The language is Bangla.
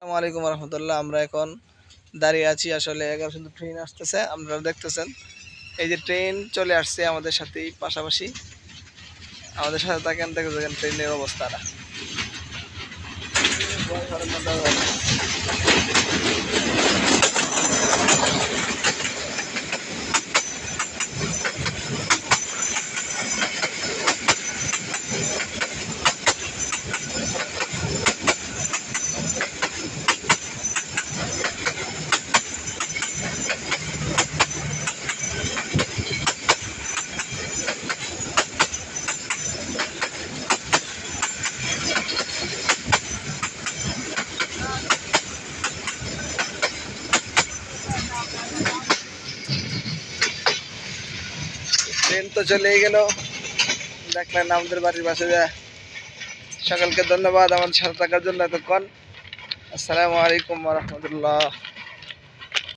আসসালামু আলাইকুম রহমতুল্লাহ। আমরা এখন দাঁড়িয়ে আছি, আসলে 11 কিন্তু ট্রেন আসতেছে, আপনারা দেখতেছেন। এই যে ট্রেন চলে আসছে আমাদের সাথেই পাশাপাশি, আমাদের সাথে থাকেন, দেখেন ট্রেনের অবস্থাটা। ট্রেন তো চলেই গেল, দেখলেন আমাদের বাড়ির পাশে যায়। সকলকে ধন্যবাদ আমাদের সাথে থাকার জন্য এতক্ষণ। আসসালামু আলাইকুম রহমতুল্লাহ।